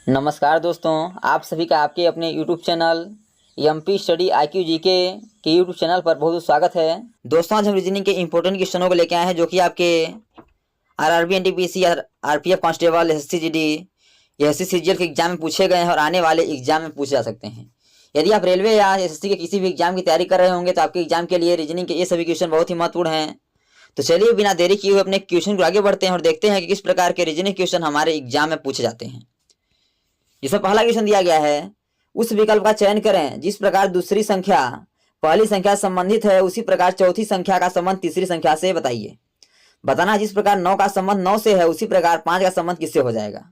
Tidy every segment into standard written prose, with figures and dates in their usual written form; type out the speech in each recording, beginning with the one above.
नमस्कार दोस्तों, आप सभी का आपके अपने YouTube channel MP study IQ GK के YouTube चैनल पर बहुत स्वागत है। दोस्तों, आज हम रीजनिंग के इंपॉर्टेंट क्वेश्चनों को लेके आए हैं जो कि आपके RRB, NTPC, RPF constable, SSC GD, SSC CGL के एग्जाम में पूछे गए हैं और आने वाले एग्जाम में पूछे जा सकते हैं। यदि आप रेलवे या एसएससी के किसी भी एग्जाम की तैयारी कर रहे होंगे तो आपके एग्जाम के लिए रीजनिंग के ये सभी क्वेश्चन बहुत ही महत्वपूर्ण हैं। तो चलिए बिना देरी किए हुए अपने क्वेश्चन को आगे बढ़ते हैं और देखते हैं कि किस प्रकार के रीजनिंग क्वेश्चन हमारे एग्जाम में पूछे जाते हैं। जिसमें पहला क्वेश्चन दिया गया है, उस विकल्प का चयन करें जिस प्रकार दूसरी संख्या पहली संख्या से संबंधित है उसी प्रकार चौथी संख्या का संबंध तीसरी संख्या से बताइए। बताना जिस प्रकार 9 का संबंध 9 से है उसी प्रकार 5 का संबंध किससे हो जाएगा।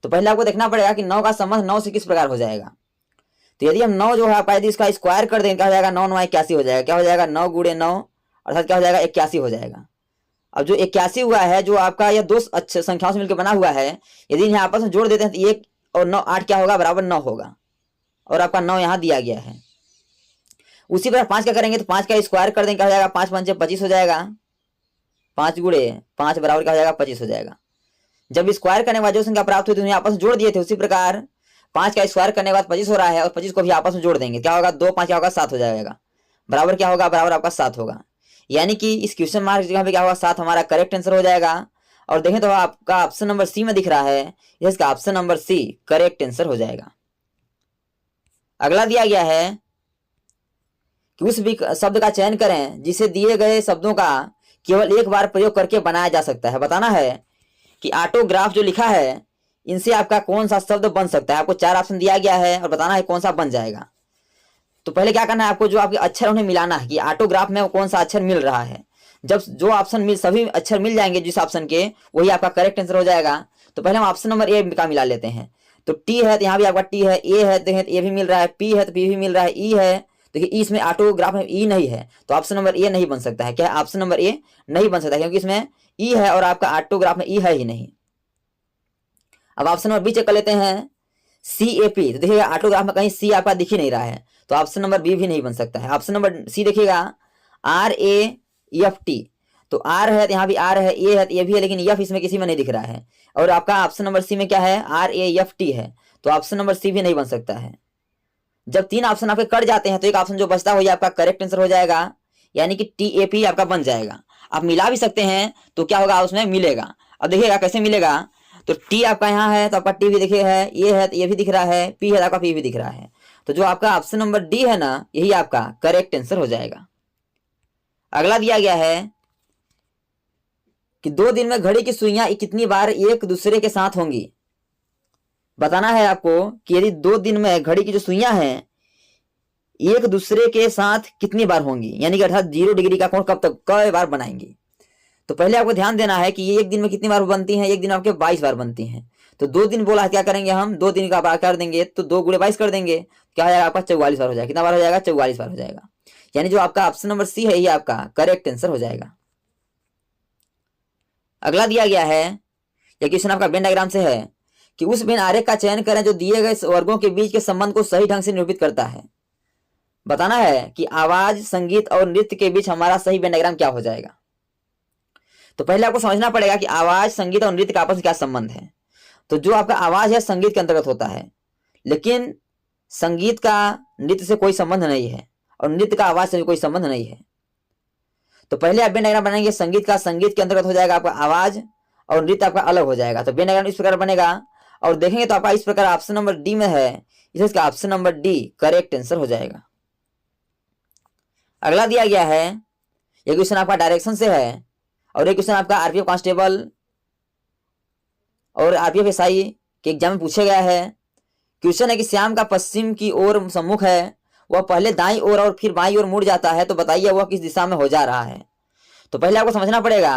तो पहले आपको देखना पड़ेगा कि 9 का संबंध 9 से किस प्रकार हो जाएगा। तो यदि हम 9 जो है आपका यदि इसका स्क्वायर कर देंगे क्या हो जाएगा, 9 9 81 हो जाएगा। क्या हो जाएगा, 9 गुणे 9 अर्थात क्या हो जाएगा, 81 हो जाएगा। अब जो 81 हुआ है जो आपका यह दो अच्छे संख्याओं से मिलकर बना हुआ है, यदि इन्हें आपस में जोड़ देते हैं तो 1 और 9 8 क्या होगा, बराबर 9 होगा और आपका 9 यहाँ दिया गया है। उसी प्रकार 5 का करेंगे तो 5 का स्क्वायर कर देंगे क्या हो जाएगा, 5 5 25 हो जाएगा। 5 गुणे 5 बराबर क्या हो जाएगा, 25 हो जाएगा। जब स्क्वायर करने के बाद जो संख्या प्राप्त हुई थी उन्हें आपस में जोड़ दिए थे, उसी प्रकार 5 का स्क्वायर करने के बाद 25 हो रहा है और 25 को भी आपस में जोड़ देंगे। क्या होगा, 2 5 क्या होगा, 7 हो जाएगा। बराबर क्या होगा, बराबर आपका 7 होगा। यानी कि इस क्वेश्चन मार्क जगह पे क्या होगा, 7 हमारा करेक्ट आंसर हो जाएगा। और देखें तो आपका ऑप्शन नंबर सी में दिख रहा है, इसका option number C correct answer हो जाएगा। अगला दिया गया है कि उस भी शब्द का चयन करें जिसे दिए गए शब्दों का केवल एक बार प्रयोग करके बनाया जा सकता है। बताना है कि ऑटोग्राफ जो लिखा है इनसे आपका कौन सा शब्द बन सकता है। आपको 4 ऑप्शन दिया गया है और बताना है कौन सा बन जाएगा। तो पहले क्या करना है, आपको जो आपके अक्षर उन्हें मिलाना है कि ऑटोग्राफ में कौन सा अक्षर मिल रहा है। जब जो ऑप्शन मिल सभी अक्षर मिल जाएंगे जिस ऑप्शन के, वही आपका करेक्ट आंसर हो जाएगा। तो पहले हम ऑप्शन नंबर ए का मिला लेते हैं। तो टी है तो यहाँ भी आपका टी है, ए है तो ए भी मिल रहा है, पी है तो पी भी मिल रहा है, ई है देखिए ई इसमें ऑटोग्राफ में ई नहीं है तो ऑप्शन नंबर ए नहीं बन सकता है। क्या ऑप्शन नंबर ए नहीं बन सकता क्योंकि इसमें ई है और आपका ऑटोग्राफ में ई है ही नहीं। अब ऑप्शन नंबर बी चेक कर लेते हैं, सी ए पी। तो देखिएगा ऑटोग्राफ में कहीं सी आपका दिख ही नहीं रहा है तो ऑप्शन नंबर बी भी नहीं बन सकता है। ऑप्शन नंबर सी देखिएगा, आर ए एफ टी। तो आर है तो यहाँ भी आर है, ए है तो ए भी है, लेकिन एफ इसमें किसी में नहीं दिख रहा है। और आपका ऑप्शन नंबर सी में क्या है, आर ए एफ टी है तो ऑप्शन नंबर सी भी नहीं बन सकता है। जब 3 ऑप्शन आपके कट जाते हैं तो एक ऑप्शन जो बचता है आपका करेक्ट आंसर हो जाएगा, यानी कि टी ए पी आपका बन जाएगा। आप मिला भी सकते हैं तो क्या होगा, उसमें मिलेगा। अब देखिएगा कैसे मिलेगा, तो टी आपका यहाँ है तो आपका टी भी देखिए है, ए है तो ये भी दिख रहा है, पी है तो आपका पी भी दिख रहा है। तो जो आपका ऑप्शन नंबर डी है ना, यही आपका करेक्ट आंसर हो जाएगा। अगला दिया गया है कि 2 दिन में घड़ी की सुइयां कितनी बार एक दूसरे के साथ होंगी। बताना है आपको कि यदि 2 दिन में घड़ी की जो सुइयां हैं एक दूसरे के साथ कितनी बार होंगी, यानी कि अर्थात 0 डिग्री का कोण कब तक कई बार बनाएंगी। तो पहले आपको ध्यान देना है कि ये एक दिन में कितनी बार बनती हैं, एक दिन आपके 22 बार बनती हैं। तो 2 दिन बोला है, क्या करेंगे हम 2 दिन का बार कर देंगे तो 2 गुणे 22 कर देंगे, क्या हो जाएगा आपका 44 बार हो जाएगा। कितना बार हो जाएगा, 44 बार हो जाएगा। यानी जो आपका ऑप्शन नंबर सी है ये आपका करेक्ट आंसर हो जाएगा। अगला दिया गया है, यह क्वेश्चन आपका वेन डायग्राम से है कि उस वेन आरेख का चयन करें जो दिए गए वर्गों के बीच के संबंध को सही ढंग से निरूपित करता है। बताना है कि आवाज, संगीत और नृत्य के बीच हमारा सही वेन डायग्राम क्या हो जाएगा। तो पहले आपको समझना पड़ेगा कि आवाज, संगीत और नृत्य का आपस में क्या संबंध है। तो जो आपका आवाज है संगीत के अंतर्गत होता है, लेकिन संगीत का नृत्य से कोई संबंध नहीं है और नृत्य का आवाज से भी कोई संबंध नहीं है। तो पहले आप वेन डायग्राम बनाएंगे, संगीत का संगीत के अंतर्गत हो जाएगा आपका आवाज और नृत्य आपका अलग हो जाएगा। तो वेन डायग्राम इस प्रकार बनेगा और देखेंगे तो आपका इस प्रकार ऑप्शन नंबर डी में है, इसका option number D correct answer हो जाएगा। अगला दिया गया है, यह क्वेश्चन आपका डायरेक्शन से है और एक क्वेश्चन आपका आरपीएफ कांस्टेबल और आरपीएफ एसआई के एग्जाम में पूछा गया है। क्वेश्चन है कि श्याम का पश्चिम की ओर सम्मुख है, वह पहले दाईं ओर और फिर बाईं ओर मुड़ जाता है, तो बताइए वह किस दिशा में हो जा रहा है। तो पहले आपको समझना पड़ेगा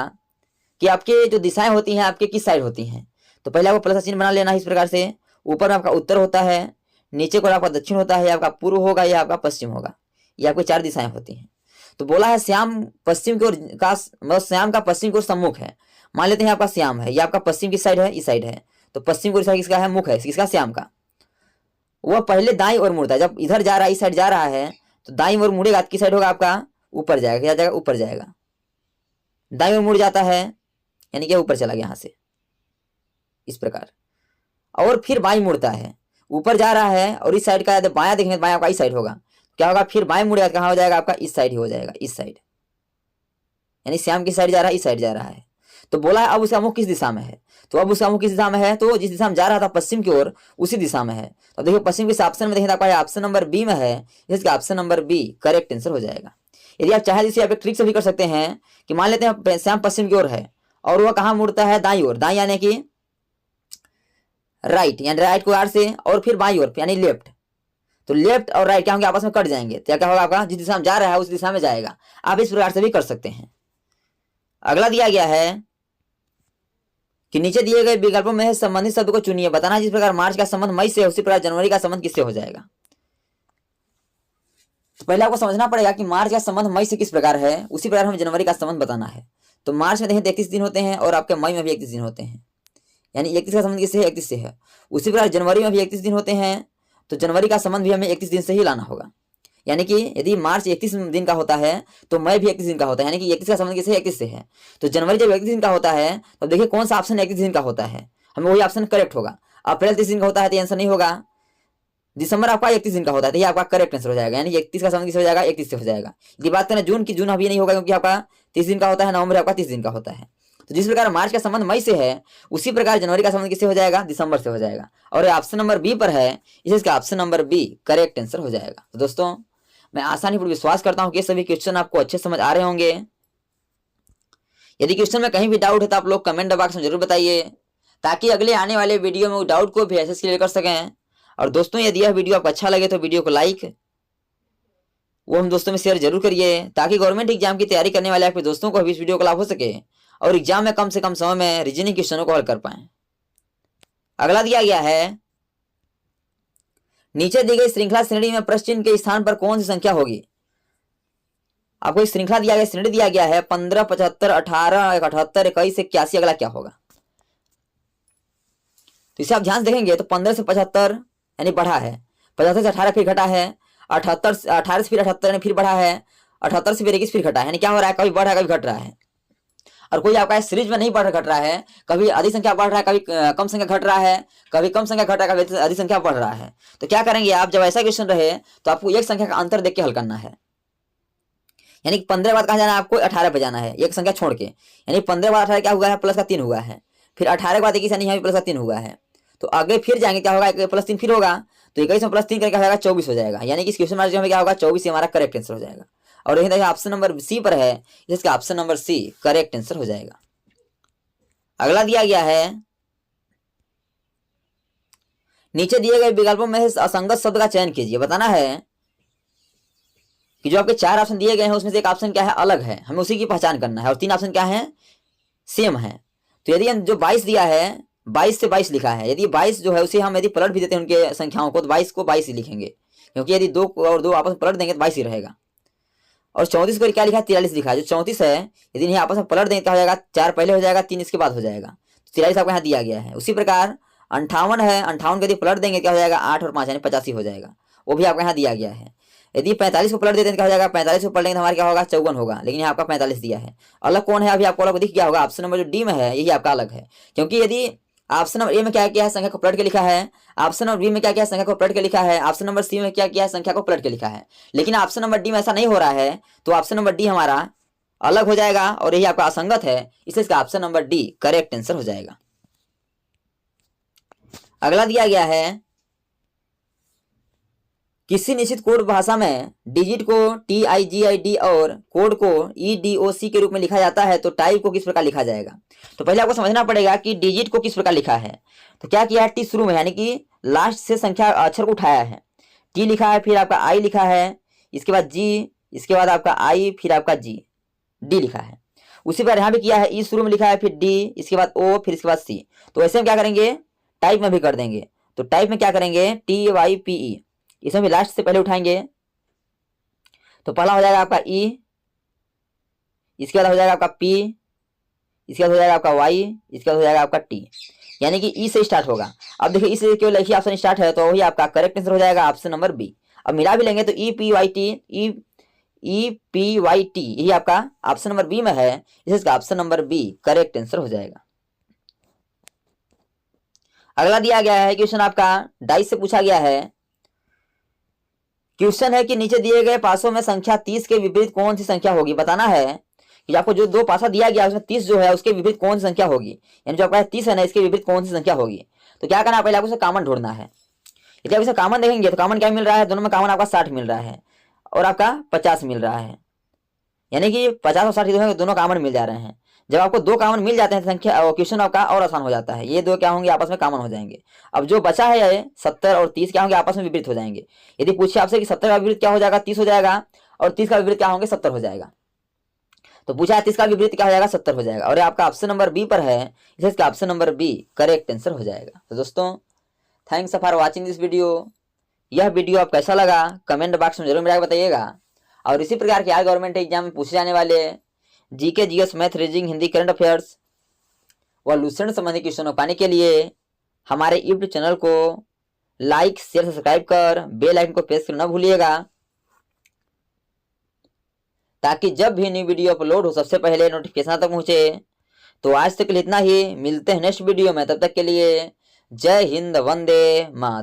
कि आपके जो दिशाएं होती हैं आपके किस साइड होती हैं। तो पहले आपको प्लस का चिन्ह बना लेना है इस प्रकार से, ऊपर में आपका उत्तर होता है, नीचे को आपका दक्षिण होता है, आपका पूर्व होगा या आपका पश्चिम होगा। ये आपकी 4 दिशाएं होती हैं। तो बोला है श्याम पश्चिम की ओर का, मतलब श्याम का पश्चिम की ओर सम्मुख है। मान लेते हैं आपका श्याम है, ये आपका पश्चिम की साइड है, इस साइड है। तो पश्चिम की ओर साइड किसका है, मुख है, किसका, श्याम का। वह पहले दाईं ओर मुड़ता है, जब इधर जा रहा है, इस साइड जा रहा है तो दाईं ओर मुड़ेगा, किस साइड होगा आपका, ऊपर जाएगा। क्या जाएगा, ऊपर जाएगा। दाईं ओर मुड़ जाता है यानी कि ऊपर चला गया यहाँ से, इस प्रकार। और फिर बाई मुड़ता है, ऊपर जा रहा है और इस साइड का यदि बायां देखेंगे तो बायां आपका इस साइड होगा, क्या होगा, फिर बाएं मुड़ेगा, कहाँ हो जाएगा आपका, इस साइड ही हो जाएगा, इस साइड, यानी श्याम किस साइड जा रहा है, इस साइड जा रहा है। तो बोला है अब उसका मुख किस दिशा में है, तो अब उसका मुख किस दिशा में है, तो जिस दिशा में जा रहा था पश्चिम की ओर उसी दिशा में है। तो देखिए पश्चिम के ऑप्शन में देखें तो आपका ऑप्शन नंबर बी में है, इसका option number B correct answer हो जाएगा। यदि आप चाहे इसे आप एक ट्रिक से भी कर सकते हैं कि मान लेते हैं श्याम पश्चिम की ओर है और वह कहाँ मुड़ता है, दाई ओर, दाई यानी कि राइट, यानी राइट को आर से, और फिर बाई ओर यानी लेफ्ट। तो लेफ्ट और राइट क्या होंगे, आपस में कट जाएंगे, तो क्या होगा आपका, जिस दिशा में जा रहा है उस दिशा में जाएगा। आप इस प्रकार से भी कर सकते हैं। अगला दिया गया है कि नीचे दिए गए विकल्पों में संबंधित शब्द को चुनिए, बताना जिस प्रकार मार्च का संबंध मई से उसी प्रकार जनवरी का संबंध किससे हो जाएगा। तो पहले आपको समझना पड़ेगा कि मार्च का संबंध मई से किस प्रकार है, उसी प्रकार हमें जनवरी का संबंध बताना है। तो मार्च में देखें 31 दिन होते हैं और आपके मई में भी 31 दिन होते हैं, यानी 31 का संबंध किससे है, 31 से है। उसी प्रकार जनवरी में भी 31 दिन होते हैं, तो जनवरी का संबंध भी हमें 31 दिन से ही लाना होगा। यानी कि यदि मार्च 31 दिन का होता है तो मई भी 31 दिन का होता है, यानी कि 31 का संबंध किससे, 31 से है। तो जनवरी जब 31 दिन का होता है तो देखिए कौन सा ऑप्शन 31 दिन का होता है, हमें वही ऑप्शन करेक्ट होगा। अप्रैल 30 दिन का होता है तो आंसर नहीं होगा। दिसंबर आपका 31 दिन का होता है तो ये आपका करेक्ट आंसर हो जाएगा, यानी 31 का संबंध किससे हो जाएगा, 31 से हो जाएगा। यदि बात करें जून की, जून अभी नहीं होगा क्योंकि आपका 30 दिन का होता है, नवंबर आपका 30 दिन का होता है। तो जिस प्रकार मार्च का संबंध मई से है उसी प्रकार जनवरी का संबंध किससे हो जाएगा, दिसंबर से हो जाएगा। और ऑप्शन नंबर बी पर है, इसका option number B correct answer हो जाएगा। तो दोस्तों मैं आसानीपूर्वक विश्वास करता हूं कि सभी क्वेश्चन आपको अच्छे समझ आ रहे होंगे। यदि क्वेश्चन में कहीं भी डाउट है तो आप लोग कमेंट बॉक्स में जरूर बताइए, ताकि अगले आने वाले वीडियो में डाउट को भी ऐसे क्लियर कर सकें। और दोस्तों यदि यह वीडियो आपको अच्छा लगे तो वीडियो को लाइक वो हम दोस्तों में शेयर जरूर करिए, ताकि गवर्नमेंट एग्जाम की तैयारी करने वाले आपके दोस्तों को भी इस वीडियो का लाभ हो सके और एग्जाम में कम से कम समय में रीजनिंग क्वेश्चनों को हल कर पाए। अगला दिया गया है, नीचे दी गई श्रृंखला श्रेणी में प्रश्न चिन्ह के स्थान पर कौन सी संख्या होगी। आपको एक श्रृंखला दिया गया, श्रेणी दिया गया है 15, 75, 18, 78, 21, 81, अगला क्या होगा। तो इसे आप ध्यान से देखेंगे तो 15 से 75 यानी बढ़ा है, 75 से 18 फिर घटा है, 18 से फिर 78 यानी फिर बढ़ा है, 78 से फिर 21 फिर घटा है, यानी क्या हो रहा है, कभी बढ़ रहा है कभी घट रहा है। और कोई आपका सीरीज में नहीं बढ़ घट रहा है, कभी अधिक संख्या बढ़ रहा है, कभी कम संख्या घट रहा है, कभी कम संख्या घट रहा है, कभी अधिक संख्या बढ़ रहा है। तो क्या करेंगे आप, जब ऐसा क्वेश्चन रहे तो आपको एक संख्या का अंतर देख के हल करना है। यानी 15 के बाद कहाँ जाना है, आपको 18 पे जाना है, एक संख्या छोड़ के। यानी 15 के बाद 18 क्या हुआ है, प्लस का 3 हुआ है, फिर 18 के बाद 21 यानी यहाँ प्लस का 3 हुआ है। तो आगे फिर जाएंगे क्या होगा, प्लस 3 फिर होगा, तो 21 में प्लस 3 करके क्या हो जाएगा, 24 हो जाएगा। यानी कि इस क्वेश्चन में जो हमें क्या होगा, 24 हमारा करेक्ट आंसर हो जाएगा। और यही देखिए ऑप्शन नंबर सी पर है, इसका option number C correct answer हो जाएगा। अगला दिया गया है, नीचे दिए गए विकल्पों में से असंगत शब्द का चयन कीजिए, बताना है कि जो आपके 4 ऑप्शन दिए गए हैं उसमें से एक ऑप्शन क्या है, अलग है, हमें उसी की पहचान करना है, और 3 ऑप्शन क्या है, सेम है। तो यदि हम जो 22 दिया है, 22 से 22 लिखा है, यदि 22 जो है उसे हम यदि पलट भी देते हैं उनके संख्याओं को, तो 22 को 22 ही लिखेंगे, क्योंकि यदि 2 और 2 आपस में पलट देंगे तो 22 ही रहेगा। और 34 को क्या लिखा है, 43 लिखा है। जो 34 है यदि इन्हें आपस में पलट देंगे तो हो जाएगा, 4 पहले हो जाएगा, 3 इसके बाद हो जाएगा, 43 आपको यहाँ दिया गया है। उसी प्रकार 58 है, 58 को यदि पलट देंगे क्या हो जाएगा, 8 और 5 यानी 85 हो जाएगा, वो भी आपको यहाँ दिया गया है। यदि 45 को पलट देते हैं क्या हो जाएगा, 45 को पलट देंगे तो हमारा क्या होगा, 54 होगा, लेकिन यहाँ आपका 45 दिया है। अलग कौन है, अभी आपको अलग दिख गया होगा, ऑप्शन नंबर जो डी में है यही आपका अलग है। क्योंकि यदि ऑप्शन नंबर ए में क्या किया है, संख्या को पलट के लिखा है, ऑप्शन नंबर बी में क्या किया है, संख्या को पलट के लिखा है, ऑप्शन नंबर सी में क्या किया है, संख्या को पलट के लिखा है, लेकिन ऑप्शन नंबर डी में ऐसा नहीं हो रहा है, तो ऑप्शन नंबर डी हमारा अलग हो जाएगा और यही आपका असंगत है, इसलिए इसका option number D correct answer हो जाएगा। अगला दिया गया है, किसी निश्चित कोड भाषा में डिजिट को TIGID और कोड को EDOC के रूप में लिखा जाता है, तो टाइप को किस प्रकार लिखा जाएगा। तो पहले आपको समझना पड़ेगा कि डिजिट को किस प्रकार लिखा है। तो क्या किया है, टी शुरू में, यानी कि लास्ट से संख्या अक्षर को उठाया है, टी लिखा है, फिर आपका आई लिखा है, इसके बाद जी, इसके बाद आपका आई, फिर आपका जी, डी लिखा है। उसी प्रकार यहाँ भी किया है, ई शुरू में लिखा है, फिर डी, इसके बाद ओ, फिर इसके बाद सी। तो ऐसे में क्या करेंगे, टाइप में भी कर देंगे। तो टाइप में क्या करेंगे, TYPE, इसमें भी लास्ट से पहले उठाएंगे। तो पहला हो जाएगा आपका ई, इसके बाद हो जाएगा आपका पी, इसके बाद हो जाएगा आपका वाई, इसके बाद हो जाएगा आपका टी, यानी कि ई से स्टार्ट होगा। अब देखिए इस केवल एक ही ऑप्शन स्टार्ट है, तो वही आपका करेक्ट आंसर हो जाएगा ऑप्शन नंबर बी। अब मिला भी लेंगे तो EPYT यही आपका ऑप्शन नंबर बी में है, इसका option number B correct answer हो जाएगा। अगला दिया गया है क्वेश्चन आपका डाइस से पूछा गया है। क्वेश्चन है कि नीचे दिए गए पासों में संख्या 30 के विपरीत कौन सी संख्या होगी। बताना है कि आपको जो दो पासा दिया गया उसमें 30 जो है उसके विपरीत कौन सी संख्या होगी, यानी जो आपका 30 है ना इसके विपरीत कौन सी संख्या होगी। तो क्या करना है, पहले आपको कॉमन ढूंढना है। यदि आप इसे कॉमन देखेंगे तो कॉमन क्या मिल रहा है, दोनों में कॉमन आपका 60 मिल रहा है और आपका 50 मिल रहा है, यानी कि 50 और 60 दोनों कॉमन मिल जा रहे हैं। जब आपको दो कॉमन मिल जाते हैं संख्या क्वेश्चन आपका और आसान हो जाता है। ये दो क्या होंगे, आपस में कॉमन हो जाएंगे। अब जो बचा है 70 और 30 क्या होंगे, आपस में विपरीत हो जाएंगे। यदि पूछे आपसे कि 70 का विपरीत क्या हो जाएगा, 30 हो जाएगा, और 30 का विपरीत क्या होंगे, 70 हो जाएगा। तो पूछा है 30 का विपरीत क्या हो जाएगा, 70 हो जाएगा, और आपका ऑप्शन नंबर बी पर है, इसलिए इसका option number B correct answer हो जाएगा। तो दोस्तों thanks for watching this video. यह वीडियो आप कैसा लगा कमेंट बॉक्स में जरूर मेरा बताइएगा। और इसी प्रकार के यार गवर्नमेंट एग्जाम में पूछे जाने वाले GK, GS, math, reasoning, Hindi, current affairs व लूसेंट संबंधी क्वेश्चन पाने के लिए हमारे यूट्यूब चैनल को लाइक, शेयर, सब्सक्राइब कर बेल आइकन को प्रेस करना भूलिएगा, ताकि जब भी न्यू वीडियो अपलोड हो सबसे पहले नोटिफिकेशन तक पहुंचे। तो आज तक के लिए इतना ही, मिलते हैं नेक्स्ट वीडियो में, तब तक के लिए जय हिंद, वंदे मातरम।